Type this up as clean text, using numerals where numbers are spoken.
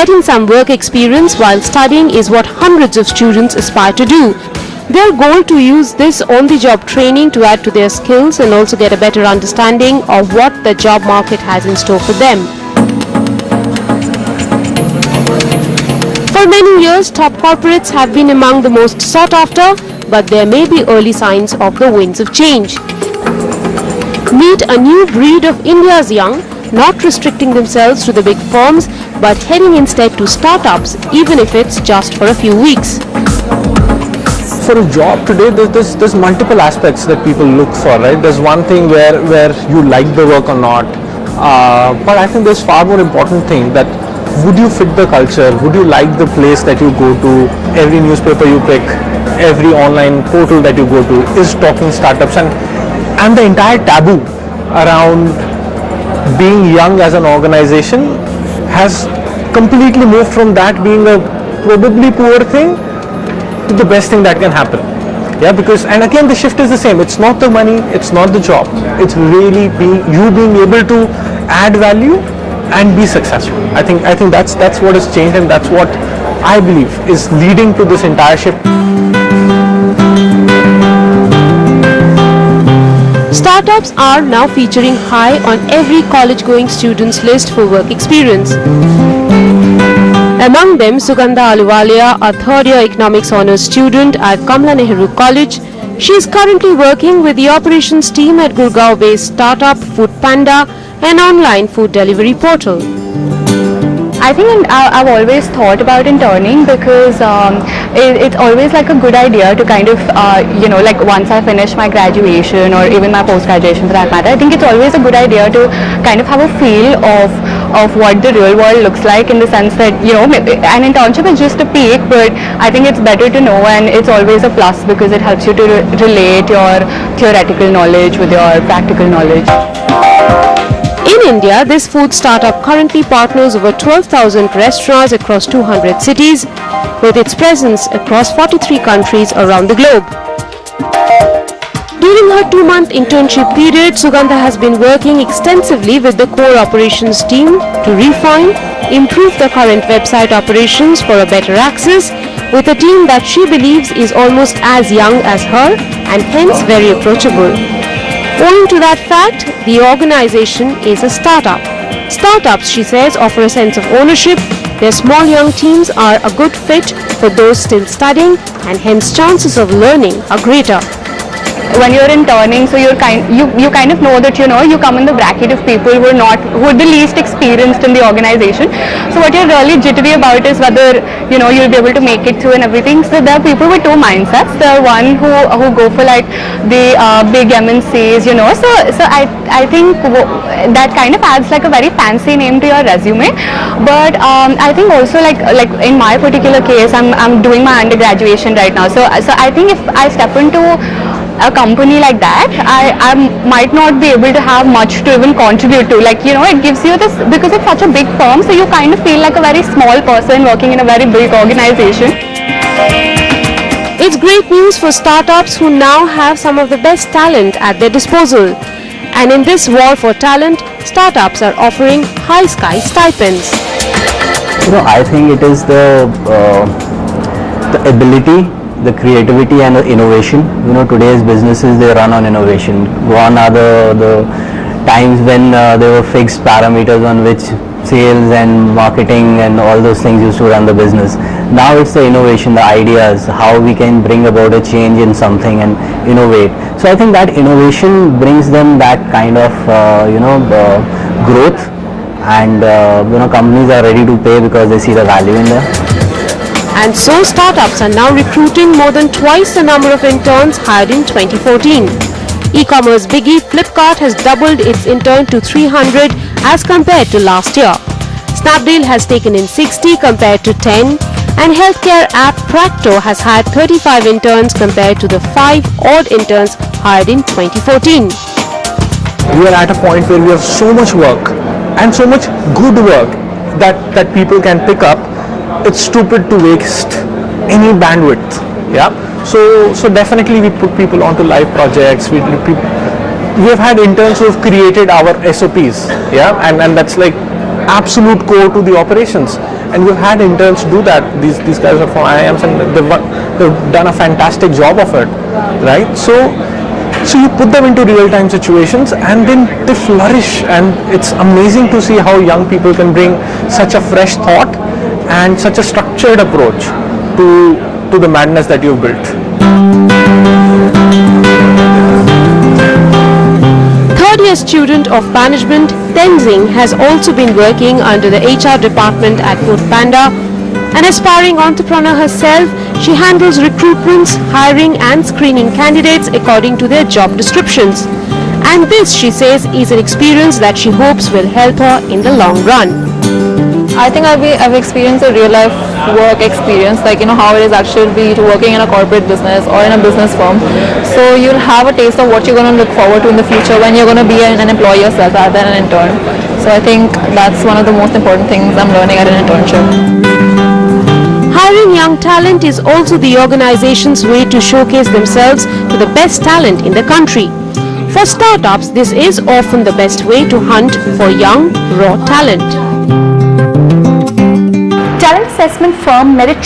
Getting some work experience while studying is what hundreds of students aspire to do. Their goal to use this on-the-job training to add to their skills and also get a better understanding of what the job market has in store for them. For many years, top corporates have been among the most sought after, but there may be early signs of the winds of change. Meet a new breed of India's young, not restricting themselves to the big firms, but heading instead to startups, even if it's just for a few weeks. For a job today, there's multiple aspects that people look for, right? There's one thing where you like the work or not, but I think there's far more important thing that would you fit the culture? Would you like the place that you go to? Every newspaper you pick, every online portal that you go to is talking startups, and the entire taboo around being young as an organization has completely moved from that being a probably poor thing to the best thing that can happen. Yeah, because, and again the shift is the same. It's not the money, it's not the job. It's really being able to add value and be successful. I think that's what has changed, and that's what I believe is leading to this entire shift. Startups are now featuring high on every college-going student's list for work experience. Among them, Sugandha Ahluwalia, a third-year economics honours student at Kamala Nehru College. She is currently working with the operations team at Gurgaon-based startup foodpanda, an online food delivery portal. I think I've always thought about interning because it's always like a good idea to kind of, like once I finish my graduation or even my post-graduation for that matter, I think it's always a good idea to kind of have a feel of what the real world looks like, in the sense that, an internship is just a peak, but I think it's better to know, and it's always a plus because it helps you to relate your theoretical knowledge with your practical knowledge. In India, this food startup currently partners over 12,000 restaurants across 200 cities, with its presence across 43 countries around the globe. During her 2-month internship period, Sugandha has been working extensively with the core operations team to refine, improve the current website operations for a better access, with a team that she believes is almost as young as her and hence very approachable. Owing to that fact, the organization is a startup. Startups, she says, offer a sense of ownership. Their small young teams are a good fit for those still studying, and hence chances of learning are greater. When you're interning, so you kind of know that you come in the bracket of people who are the least experienced in the organization. So what you're really jittery about is whether you'll be able to make it through and everything. So there are people with two mindsets. There are one who go for like the big MNCs, So I think that kind of adds like a very fancy name to your resume. But I think also like in my particular case, I'm doing my undergraduation right now. So I think if I step into a company like that, I might not be able to have much to even contribute to. It gives you this, because it's such a big firm, so you kind of feel like a very small person working in a very big organization. It's great news for startups who now have some of the best talent at their disposal. And in this war for talent, startups are offering high sky stipends. I think it is the ability, the creativity and the innovation. Today's businesses, they run on innovation. Gone are the times when there were fixed parameters on which sales and marketing and all those things used to run the business. Now it's the innovation, the ideas, how we can bring about a change in something and innovate. So I think that innovation brings them that kind of growth, and companies are ready to pay because they see the value in there. And so startups are now recruiting more than twice the number of interns hired in 2014. E-commerce biggie Flipkart has doubled its intern to 300 as compared to last year. Snapdeal has taken in 60 compared to 10, and healthcare app Practo has hired 35 interns compared to the 5 odd interns hired in 2014. We are at a point where we have so much work and so much good work that people can pick up. It's stupid to waste any bandwidth. Yeah. So definitely we put people onto live projects. We have had interns who have created our SOPs. Yeah, and that's like absolute core to the operations. and we've had interns do that. These guys are from IIMs and they've done a fantastic job of it, right? So you put them into real-time situations and then they flourish, and it's amazing to see how young people can bring such a fresh thought and such a structured approach to the madness that you've built. Third-year student of management, Tenzing has also been working under the HR department at Foodpanda. An aspiring entrepreneur herself, she handles recruitments, hiring and screening candidates according to their job descriptions. And this, she says, is an experience that she hopes will help her in the long run. I think I've experienced a real life work experience, like how it is actually to working in a corporate business or in a business firm. So you'll have a taste of what you're going to look forward to in the future when you're going to be an employee yourself rather than an intern. So I think that's one of the most important things I'm learning at an internship. Hiring young talent is also the organization's way to showcase themselves to the best talent in the country. For startups, this is often the best way to hunt for young, raw talent. Talent assessment firm Merit